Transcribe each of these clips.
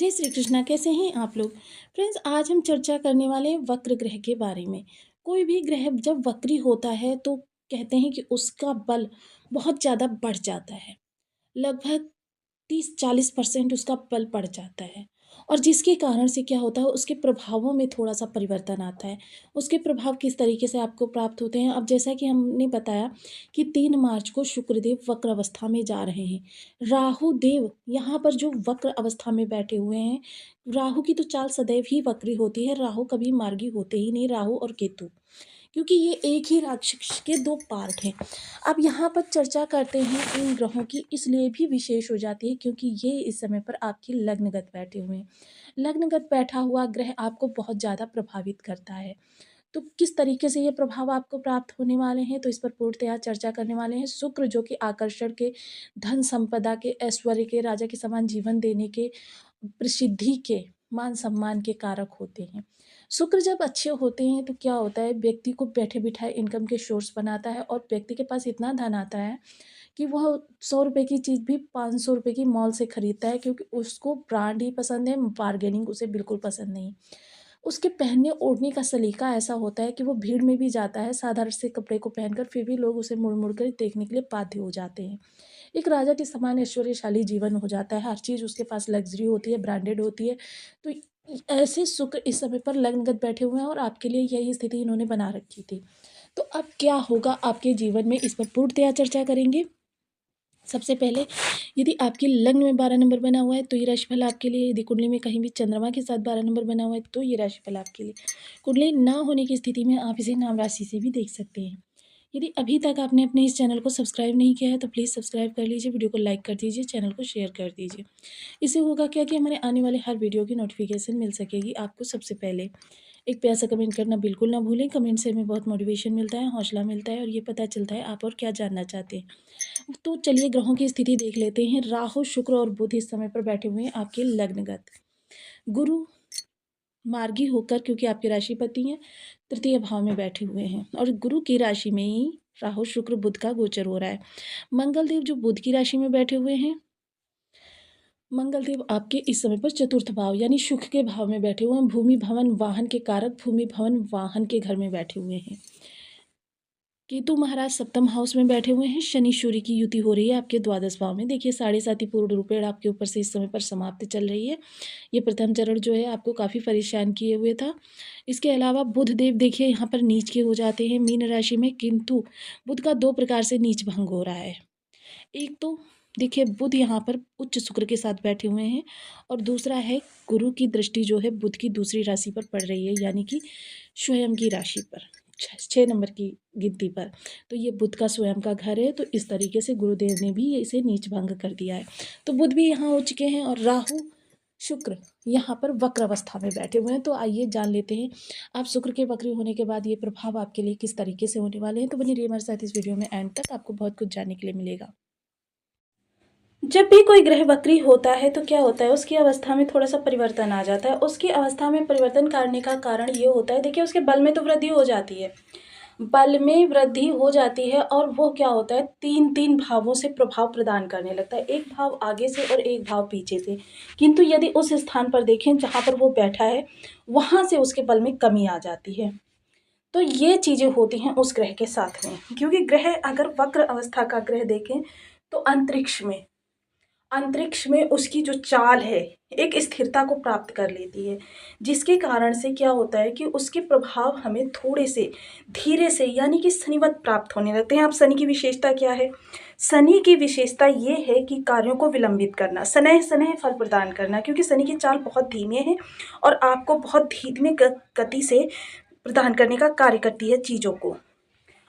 जय श्री कृष्णा, कैसे हैं आप लोग? फ्रेंड्स, आज हम चर्चा करने वाले हैं वक्र ग्रह के बारे में। कोई भी ग्रह जब वक्री होता है तो कहते हैं कि उसका बल बहुत ज़्यादा बढ़ जाता है। लगभग 30-40% उसका बल बढ़ जाता है और जिसके कारण से क्या होता है, उसके प्रभावों में थोड़ा-सा परिवर्तन आता है। उसके प्रभाव किस तरीके से आपको प्राप्त होते हैं? अब जैसा कि हमने बताया कि 3 मार्च को शुक्रदेव वक्र अवस्था में जा रहे हैं। राहु देव यहाँ पर जो वक्र अवस्था में बैठे हुए हैं, राहु की तो चाल सदैव ही वक्री होती है, राहु कभी मार्गी होते ही नहीं, राहु और केतु। क्योंकि ये एक ही राक्षस के 2 पार्ट हैं। अब यहाँ पर चर्चा करते हैं इन ग्रहों की, इसलिए भी विशेष हो जाती है क्योंकि ये इस समय पर आपकी लग्नगत बैठे हुए हैं। लग्नगत बैठा हुआ ग्रह आपको बहुत ज़्यादा प्रभावित करता है। तो किस तरीके से ये प्रभाव आपको प्राप्त होने वाले हैं, तो इस पर पूर्णतया चर्चा करने वाले हैं। शुक्र जो कि आकर्षण के, धन संपदा के, ऐश्वर्य के, राजा के समान जीवन देने के, प्रसिद्धि के, मान सम्मान के कारक होते हैं। शुक्र जब अच्छे होते हैं तो क्या होता है, व्यक्ति को बैठे बिठाए इनकम के सोर्स बनाता है और व्यक्ति के पास इतना धन आता है कि वह 100 रुपये की चीज़ भी 500 रुपये की मॉल से खरीदता है, क्योंकि उसको ब्रांड ही पसंद है, बार्गेनिंग उसे बिल्कुल पसंद नहीं। उसके पहनने ओढ़ने का सलीका ऐसा होता है कि वो भीड़ में भी जाता है साधारण से कपड़े को पहनकर, फिर भी लोग उसे मुड़ मुड़ कर देखने के लिए बाध्य हो जाते हैं। एक राजा के समान ऐश्वर्यशाली जीवन हो जाता है, हर चीज़ उसके पास लग्जरी होती है, ब्रांडेड होती है। तो ऐसे शुक्र इस समय पर लग्नगत बैठे हुए हैं और आपके लिए यही स्थिति इन्होंने बना रखी थी। तो अब क्या होगा आपके जीवन में, इस पर पूर्णतया चर्चा करेंगे। सबसे पहले, यदि आपके लग्न में 12 नंबर बना हुआ है तो ये राशिफल आपके लिए, यदि कुंडली में कहीं भी चंद्रमा के साथ 12 नंबर बना हुआ है तो ये राशिफल आपके लिए। कुंडली ना होने की स्थिति में आप इसे नाम राशि से भी देख सकते हैं। यदि अभी तक आपने अपने इस चैनल को सब्सक्राइब नहीं किया है तो प्लीज़ सब्सक्राइब कर लीजिए, वीडियो को लाइक कर दीजिए, चैनल को शेयर कर दीजिए। इससे होगा क्या कि हमारे आने वाले हर वीडियो की नोटिफिकेशन मिल सकेगी आपको सबसे पहले। एक प्यारा सा कमेंट करना बिल्कुल ना भूलें, कमेंट से हमें बहुत मोटिवेशन मिलता है, हौसला मिलता है और ये पता चलता है आप और क्या जानना चाहते हैं। तो चलिए ग्रहों की स्थिति देख लेते हैं। राहु, शुक्र और बुध इस समय पर बैठे हुए हैं आपके लग्नगत। गुरु मार्गी होकर, क्योंकि आपके राशिपति हैं, तृतीय भाव में बैठे हुए हैं और गुरु की राशि में ही राहु, शुक्र, बुध का गोचर हो रहा है। मंगल देव जो बुध की राशि में बैठे हुए हैं, मंगल देव आपके इस समय पर चतुर्थ भाव यानी सुख के भाव में बैठे हुए हैं। भूमि भवन वाहन के कारक भूमि भवन वाहन के घर में बैठे हुए हैं। केतु महाराज सप्तम हाउस में बैठे हुए हैं। शनि सूर्य की युति हो रही है आपके द्वादश भाव में। देखिए 7.5 पूर्ण रूपेण आपके ऊपर से इस समय पर समाप्त चल रही है। ये प्रथम चरण जो है आपको काफ़ी परेशान किए हुए था। इसके अलावा बुध देव देखिए यहाँ पर नीच के हो जाते हैं मीन राशि में, किंतु बुध का 2 प्रकार से नीच भंग हो रहा है। एक तो देखिए बुध यहाँ पर उच्च शुक्र के साथ बैठे हुए हैं और दूसरा है गुरु की दृष्टि जो है बुध की दूसरी राशि पर पड़ रही है, यानी कि स्वयं की राशि पर, 6 नंबर की गिनती पर। तो ये बुध का स्वयं का घर है, तो इस तरीके से गुरुदेव ने भी इसे नीच भंग कर दिया है। तो बुध भी यहाँ हो चुके हैं और राहु, शुक्र यहाँ पर वक्र अवस्था में बैठे हुए हैं। तो आइए जान लेते हैं आप शुक्र के वक्री होने के बाद ये प्रभाव आपके लिए किस तरीके से होने वाले हैं। तो बनी रहिए हमारे साथ इस वीडियो में एंड तक, आपको बहुत कुछ जानने के लिए मिलेगा। जब भी कोई ग्रह वक्री होता है तो क्या होता है, उसकी अवस्था में थोड़ा सा परिवर्तन आ जाता है। उसकी अवस्था में परिवर्तन करने का कारण ये होता है, देखिए उसके बल में तो वृद्धि हो जाती है, बल में वृद्धि हो जाती है और वो क्या होता है, 3-3 भावों से प्रभाव प्रदान करने लगता है, एक भाव आगे से और एक भाव पीछे से। किंतु यदि उस स्थान पर देखें जहाँ पर वो बैठा है, वहाँ से उसके बल में कमी आ जाती है। तो ये चीज़ें होती हैं उस ग्रह के साथ में, क्योंकि ग्रह अगर वक्र अवस्था का ग्रह देखें तो अंतरिक्ष में उसकी जो चाल है एक स्थिरता को प्राप्त कर लेती है, जिसके कारण से क्या होता है कि उसके प्रभाव हमें थोड़े से धीरे से यानी कि शनिवत प्राप्त होने लगते हैं। अब शनि की विशेषता क्या है? शनि की विशेषता ये है कि कार्यों को विलंबित करना, सनह सनह फल प्रदान करना, क्योंकि शनि की चाल बहुत धीमे है और आपको बहुत धीमे गति से प्रदान करने का कार्य करती है चीज़ों को।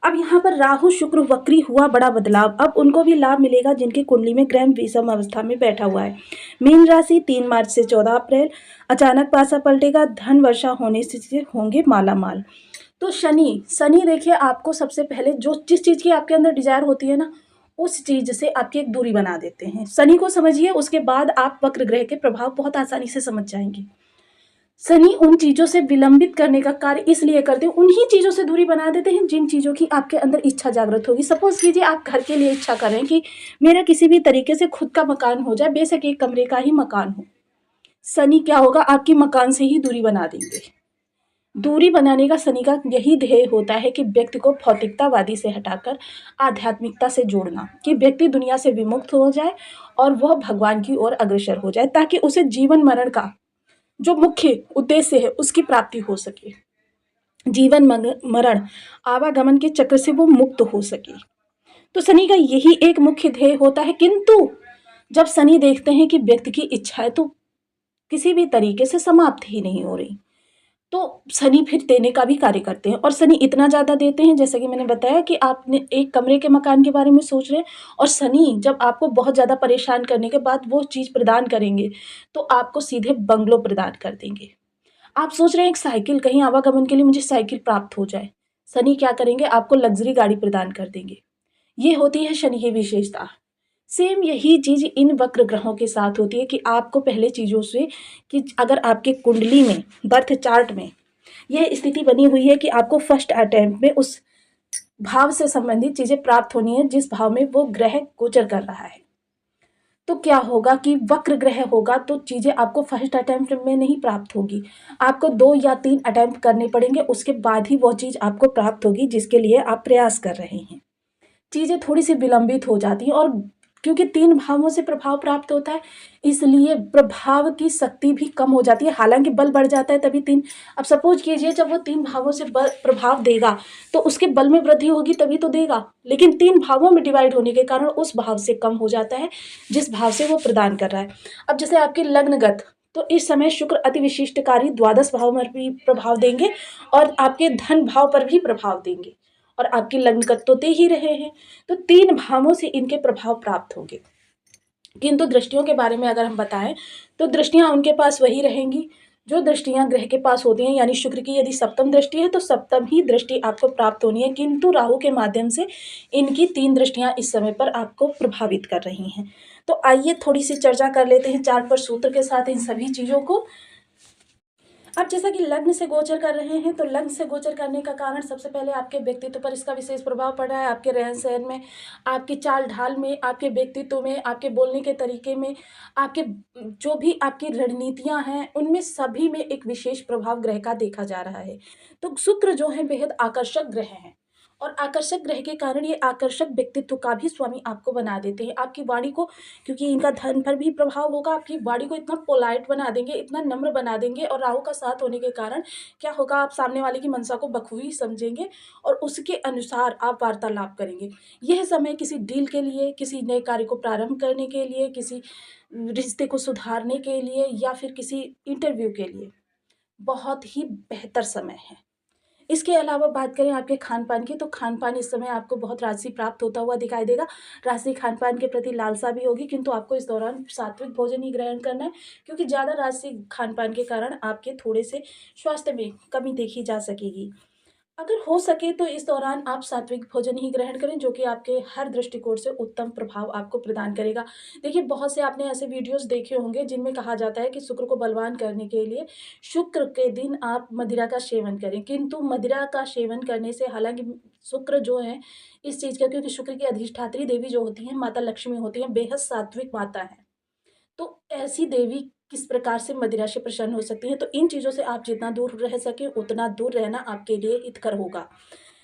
अब यहाँ पर राहु शुक्र वक्री हुआ, बड़ा बदलाव। अब उनको भी लाभ मिलेगा जिनकी कुंडली में ग्रह विषम अवस्था में बैठा हुआ है। मीन राशि 3 मार्च से 14 अप्रैल, अचानक पासा पलटेगा, धन वर्षा होने से होंगे माला माल। तो शनि देखिए आपको सबसे पहले जो जिस चीज़ की आपके अंदर डिजायर होती है ना, उस चीज़ से आपकी एक दूरी बना देते हैं। शनि को समझिए, उसके बाद आप वक्र ग्रह के प्रभाव बहुत आसानी से समझ जाएंगे। शनि उन चीज़ों से विलंबित करने का कार्य इसलिए करते हैं, उन्हीं चीज़ों से दूरी बना देते हैं जिन चीज़ों की आपके अंदर इच्छा जागृत होगी। सपोज कीजिए आप घर के लिए इच्छा करें कि मेरा किसी भी तरीके से खुद का मकान हो जाए, बेशक एक कमरे का ही मकान हो। शनि क्या होगा, आपके मकान से ही दूरी बना देंगे। दूरी बनाने का शनि का यही ध्येय होता है कि व्यक्ति को भौतिकतावादी से हटाकर आध्यात्मिकता से जोड़ना, कि व्यक्ति दुनिया से विमुक्त हो जाए और वह भगवान की ओर अग्रसर हो जाए, ताकि उसे जीवन मरण का जो मुख्य उद्देश्य है उसकी प्राप्ति हो सके। जीवन मरण आवागमन के चक्र से वो मुक्त हो सके। तो शनि का यही एक मुख्य ध्येय होता है। किंतु जब शनि देखते हैं कि व्यक्ति की इच्छाएं तो किसी भी तरीके से समाप्त ही नहीं हो रही, तो शनि फिर देने का भी कार्य करते हैं। और शनि इतना ज़्यादा देते हैं, जैसा कि मैंने बताया कि आपने एक कमरे के मकान के बारे में सोच रहे हैं, और शनि जब आपको बहुत ज़्यादा परेशान करने के बाद वो चीज़ प्रदान करेंगे, तो आपको सीधे बंगलो प्रदान कर देंगे। आप सोच रहे हैं एक साइकिल, कहीं आवागमन के लिए मुझे साइकिल प्राप्त हो जाए, शनि क्या करेंगे, आपको लग्ज़री गाड़ी प्रदान कर देंगे। ये होती है शनि की विशेषता। सेम यही चीज़ इन वक्र ग्रहों के साथ होती है कि आपको पहले चीज़ों से, कि अगर आपके कुंडली में, बर्थ चार्ट में यह स्थिति बनी हुई है कि आपको फर्स्ट अटेम्प्ट में उस भाव से संबंधित चीज़ें प्राप्त होनी है जिस भाव में वो ग्रह गोचर कर रहा है, तो क्या होगा कि वक्र ग्रह होगा तो चीज़ें आपको फर्स्ट अटेम्प्ट में नहीं प्राप्त होगी, आपको 2 या 3 अटेम्प्ट करने पड़ेंगे, उसके बाद ही वो चीज़ आपको प्राप्त होगी जिसके लिए आप प्रयास कर रहे हैं। चीज़ें थोड़ी-सी विलंबित हो जाती हैं, और क्योंकि 3 भावों से प्रभाव प्राप्त होता है, इसलिए प्रभाव की शक्ति भी कम हो जाती है। हालाँकि बल बढ़ जाता है तभी 3, अब सपोज़ कीजिए जब वो 3 भावों से बल प्रभाव देगा, तो उसके बल में वृद्धि होगी तभी तो देगा। लेकिन 3 भावों में डिवाइड होने के कारण उस भाव से कम हो जाता है, जिस भाव से वो प्रदान कर रहा है। अब जैसे आपके लग्नगत, तो इस समय शुक्र अति विशिष्टकारी द्वादश भाव में भी प्रभाव देंगे, और आपके धन भाव पर भी प्रभाव देंगे, और आपकी लग्नगत तो दे ही रहे हैं, तो 3 भावों से इनके प्रभाव प्राप्त होंगे। किंतु दृष्टियों के बारे में अगर हम बताएं, तो दृष्टियां उनके पास वही रहेंगी जो दृष्टियां ग्रह के पास होती हैं, यानी शुक्र की यदि सप्तम दृष्टि है तो सप्तम ही दृष्टि आपको प्राप्त होनी है, किंतु राहु के माध्यम से इनकी 3 दृष्टियां इस समय पर आपको प्रभावित कर रही हैं। तो आइए थोड़ी सी चर्चा कर लेते हैं चार पर सूत्र के साथ इन सभी चीज़ों को। अब जैसा कि लग्न से गोचर कर रहे हैं, तो लग्न से गोचर करने का कारण सबसे पहले आपके व्यक्तित्व पर इसका विशेष प्रभाव पड़ रहा है, आपके रहन सहन में, आपकी चाल ढाल में, आपके व्यक्तित्व में, आपके बोलने के तरीके में, आपके जो भी आपकी रणनीतियां हैं उनमें सभी में एक विशेष प्रभाव ग्रह का देखा जा रहा है। तो शुक्र जो है बेहद आकर्षक ग्रह है, और आकर्षक ग्रह के कारण ये आकर्षक व्यक्तित्व का भी स्वामी आपको बना देते हैं। आपकी वाणी को, क्योंकि इनका धन पर भी प्रभाव होगा, आपकी वाणी को इतना पोलाइट बना देंगे, इतना नम्र बना देंगे, और राहु का साथ होने के कारण क्या होगा, आप सामने वाले की मंशा को बखूबी समझेंगे और उसके अनुसार आप वार्तालाप करेंगे। यह समय किसी डील के लिए, किसी नए कार्य को प्रारंभ करने के लिए, किसी रिश्ते को सुधारने के लिए, या फिर किसी इंटरव्यू के लिए बहुत ही बेहतर समय है। इसके अलावा बात करें आपके खान-पान की, तो खान-पान इस समय आपको बहुत राशि प्राप्त होता हुआ दिखाई देगा। राशि खान-पान के प्रति लालसा भी होगी, किंतु आपको इस दौरान सात्विक भोजन ही ग्रहण करना है, क्योंकि ज़्यादा राशि खान-पान के कारण आपके थोड़े-से स्वास्थ्य में कमी देखी जा सकेगी। अगर हो सके तो इस दौरान आप सात्विक भोजन ही ग्रहण करें, जो कि आपके हर दृष्टिकोण से उत्तम प्रभाव आपको प्रदान करेगा। देखिए, बहुत से आपने ऐसे वीडियोज़ देखे होंगे जिनमें कहा जाता है कि शुक्र को बलवान करने के लिए शुक्र के दिन आप मदिरा का सेवन करें, किंतु मदिरा का सेवन करने से, हालाँकि शुक्र जो है इस चीज़ का, क्योंकि शुक्र की अधिष्ठात्री देवी जो होती हैं माता लक्ष्मी होती हैं, बेहद सात्विक माता हैं। तो ऐसी देवी किस प्रकार से मदिरा से प्रसन्न हो सकती हैं, तो इन चीज़ों से आप जितना दूर रह सकें उतना दूर रहना आपके लिए हितकर होगा।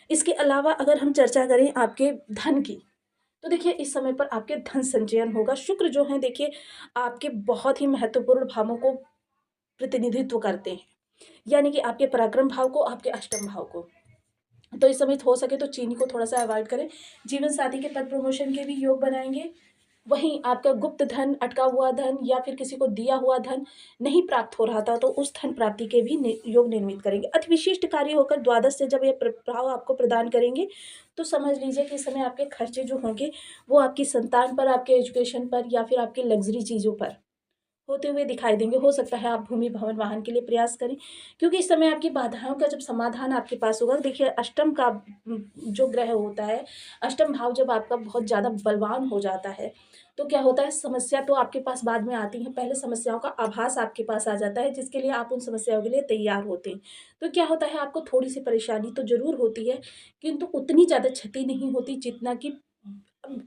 इसके अलावा अगर हम चर्चा करें आपके धन की, तो देखिए इस समय पर आपके धन संचयन होगा। शुक्र जो है देखिए आपके बहुत ही महत्वपूर्ण भावों को प्रतिनिधित्व करते हैं, यानी कि आपके पराक्रम भाव को, आपके अष्टम भाव को। तो इस समय हो सके तो चीनी को थोड़ा सा अवॉइड करें। जीवन साथी के पद प्रमोशन के भी योग बनाएंगे। वहीं आपका गुप्त धन, अटका हुआ धन, या फिर किसी को दिया हुआ धन नहीं प्राप्त हो रहा था, तो उस धन प्राप्ति के भी योग निर्मित करेंगे। अति विशिष्ट कार्य होकर द्वादश से जब ये प्रभाव आपको प्रदान करेंगे, तो समझ लीजिए कि इस समय आपके खर्चे जो होंगे वो आपकी संतान पर, आपके एजुकेशन पर, या फिर आपकी लग्जरी चीज़ों पर होते हुए दिखाई देंगे। हो सकता है आप भूमि भवन वाहन के लिए प्रयास करें, क्योंकि इस समय आपकी बाधाओं का जब समाधान आपके पास होगा। देखिए अष्टम का जो ग्रह होता है, अष्टम भाव जब आपका बहुत ज़्यादा बलवान हो जाता है, तो क्या होता है, समस्या तो आपके पास बाद में आती है, पहले समस्याओं का आभास आपके पास आ जाता है, जिसके लिए आप उन समस्याओं के लिए तैयार होते हैं। तो क्या होता है, आपको थोड़ी सी परेशानी तो ज़रूर होती है, किंतु उतनी ज़्यादा क्षति नहीं होती जितना कि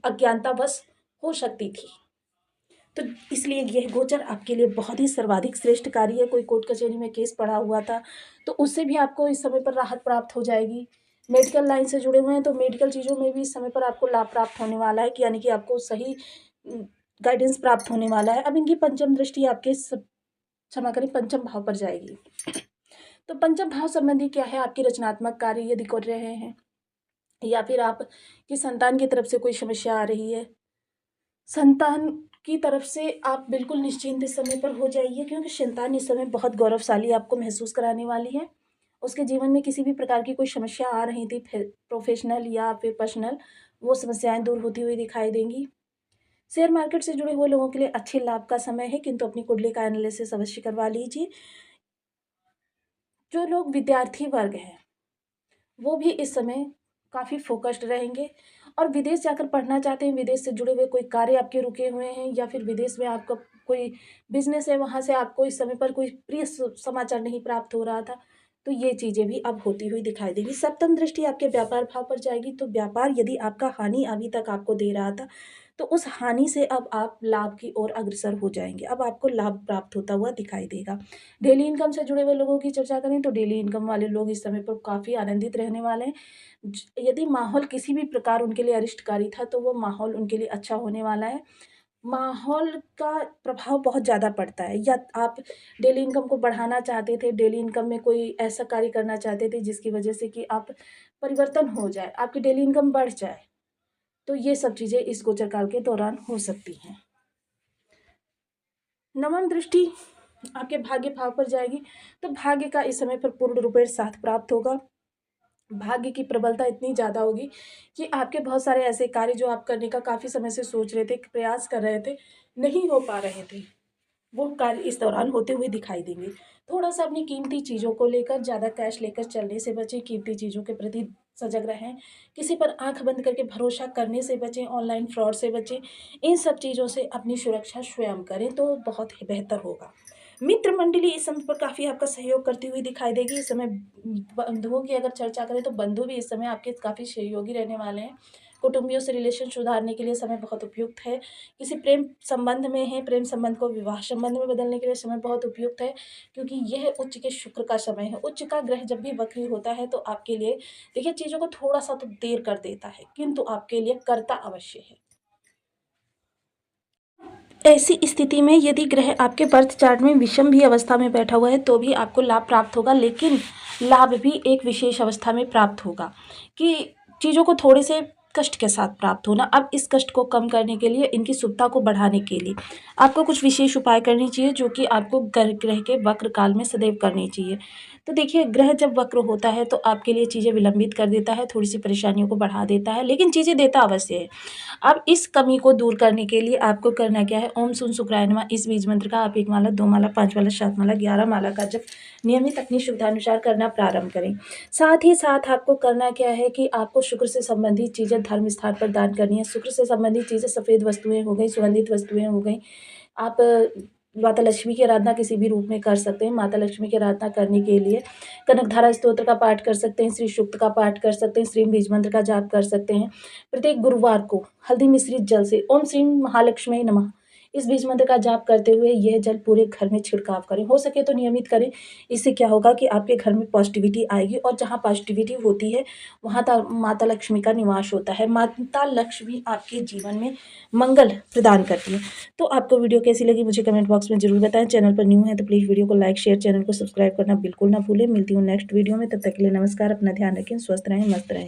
अज्ञानतावश हो सकती थी। तो इसलिए यह गोचर आपके लिए बहुत ही सर्वाधिक श्रेष्ठकारी है। कोई कोर्ट कचहरी में केस पड़ा हुआ था तो उससे भी आपको इस समय पर राहत प्राप्त हो जाएगी। मेडिकल लाइन से जुड़े हुए हैं तो मेडिकल चीज़ों में भी इस समय पर आपको लाभ प्राप्त होने वाला है, कि यानी कि आपको सही गाइडेंस प्राप्त होने वाला है। अब इनकी पंचम दृष्टि आपके क्षमा करें पंचम भाव पर जाएगी। तो पंचम भाव संबंधी क्या है, आपकी रचनात्मक कार्य यदि कर रहे हैं या फिर आपकी संतान की तरफ से कोई समस्या आ रही है, संतान की तरफ से आप बिल्कुल निश्चिंत इस समय पर हो जाइए, क्योंकि संतान इस समय बहुत गौरवशाली आपको महसूस कराने वाली है। उसके जीवन में किसी भी प्रकार की कोई समस्या आ रही थी, प्रोफेशनल या फिर पर्सनल, वो समस्याएं दूर होती हुई दिखाई देंगी। शेयर मार्केट से जुड़े हुए लोगों के लिए अच्छे लाभ का समय है, किंतु अपनी कुंडली का एनालिसिस अवश्य करवा लीजिए। जो लोग विद्यार्थी वर्ग हैं वो भी इस समय काफ़ी फोकस्ड रहेंगे, और विदेश जाकर पढ़ना चाहते हैं, विदेश से जुड़े हुए कोई कार्य आपके रुके हुए हैं या फिर विदेश में आपका कोई बिजनेस है, वहाँ से आपको इस समय पर कोई प्रिय समाचार नहीं प्राप्त हो रहा था, तो ये चीज़ें भी अब होती हुई दिखाई देगी। सप्तम दृष्टि आपके व्यापार भाव पर जाएगी, तो व्यापार यदि आपका हानि अभी तक आपको दे रहा था तो उस हानि से अब आप लाभ की ओर अग्रसर हो जाएंगे, अब आपको लाभ प्राप्त होता हुआ दिखाई देगा। डेली इनकम से जुड़े हुए लोगों की चर्चा करें तो डेली इनकम वाले लोग इस समय पर काफ़ी आनंदित रहने वाले हैं। यदि माहौल किसी भी प्रकार उनके लिए अरिष्टकारी था तो वो माहौल उनके लिए अच्छा होने वाला है। माहौल का प्रभाव बहुत ज़्यादा पड़ता है, या आप डेली इनकम को बढ़ाना चाहते थे, डेली इनकम में कोई ऐसा कार्य करना चाहते थे जिसकी वजह से कि आप परिवर्तन हो जाए, आपकी डेली इनकम बढ़ जाए, तो ये सब चीज़ें इस गोचर काल के दौरान हो सकती हैं। नवम दृष्टि आपके भाग्य भाव पर जाएगी, तो भाग्य का इस समय पर पूर्ण रूपेण साथ प्राप्त होगा। भाग्य की प्रबलता इतनी ज़्यादा होगी कि आपके बहुत सारे ऐसे कार्य जो आप करने का काफ़ी समय से सोच रहे थे, प्रयास कर रहे थे, नहीं हो पा रहे थे, वो कार्य इस दौरान होते हुए दिखाई देंगे। थोड़ा-सा अपनी कीमती चीज़ों को लेकर ज़्यादा कैश लेकर चलने से बचें, कीमती चीज़ों के प्रति सजग रहें, किसी पर आँख बंद करके भरोसा करने से बचें, ऑनलाइन फ्रॉड से बचें। इन सब चीज़ों से अपनी सुरक्षा स्वयं करें तो बहुत ही बेहतर होगा। मित्र मंडली इस समय पर काफ़ी आपका सहयोग करती हुई दिखाई देगी। इस समय बंधुओं की अगर चर्चा करें तो बंधु भी इस समय आपके काफ़ी सहयोगी रहने वाले हैं। कुटुंबियों से रिलेशन सुधारने के लिए समय बहुत उपयुक्त है। किसी प्रेम संबंध में है, प्रेम संबंध को विवाह संबंध में बदलने के लिए समय बहुत उपयुक्त है, क्योंकि यह उच्च के शुक्र का समय है। उच्च का ग्रह जब भी वक्री होता है तो आपके लिए देखिए चीज़ों को थोड़ा-सा तो देर कर देता है, किंतु आपके लिए करता अवश्य है। ऐसी स्थिति में यदि ग्रह आपके बर्थ चार्ट में विषम भी अवस्था में बैठा हुआ है तो भी आपको लाभ प्राप्त होगा, लेकिन लाभ भी एक विशेष अवस्था में प्राप्त होगा, कि चीज़ों को थोड़े से कष्ट के साथ प्राप्त होना। अब इस कष्ट को कम करने के लिए, इनकी शुभता को बढ़ाने के लिए आपको कुछ विशेष उपाय करनी चाहिए, जो कि आपको ग्रह के वक्र काल में सदैव करनी चाहिए। तो देखिए ग्रह जब वक्र होता है तो आपके लिए चीज़ें विलंबित कर देता है, थोड़ी सी परेशानियों को बढ़ा देता है, लेकिन चीज़ें देता अवश्य है। अब इस कमी को दूर करने के लिए आपको करना क्या है, ओम सुन शुक्राय नमः इस बीज मंत्र का आप 1 माला, 2 माला, 5 माला, 7 माला, 11 माला का जप नियमित अपनी सुविधानुसार करना प्रारंभ करें। साथ ही साथ आपको करना क्या है कि आपको शुक्र से संबंधित चीज़ें धर्म स्थान पर दान करनी है। शुक्र से संबंधित चीज़ें सफ़ेद वस्तुएँ हो गई, सुगंधित वस्तुएँ हो गई। आप माता लक्ष्मी की आराधना किसी भी रूप में कर सकते हैं। माता लक्ष्मी की आराधना करने के लिए कनकधारा स्तोत्र का पाठ कर सकते हैं, श्री सूक्त का पाठ कर सकते हैं, श्री बीज मंत्र का जाप कर सकते हैं। प्रत्येक गुरुवार को हल्दी मिश्रित जल से ओम श्री महालक्ष्मी नमः इस बीज मंत्र का जाप करते हुए यह जल पूरे घर में छिड़काव करें। हो सके तो नियमित करें। इससे क्या होगा कि आपके घर में पॉजिटिविटी आएगी, और जहाँ पॉजिटिविटी होती है वहाँ माता लक्ष्मी का निवास होता है। माता लक्ष्मी आपके जीवन में मंगल प्रदान करती है। तो आपको वीडियो कैसी लगी मुझे कमेंट बॉक्स में ज़रूर बताएं। चैनल पर न्यू है तो प्लीज़ वीडियो को लाइक शेयर, चैनल को सब्सक्राइब करना बिल्कुल ना भूलें। मिलती हूँ नेक्स्ट वीडियो में, तब तक के लिए नमस्कार। अपना ध्यान रखें, स्वस्थ रहें, मस्त रहें।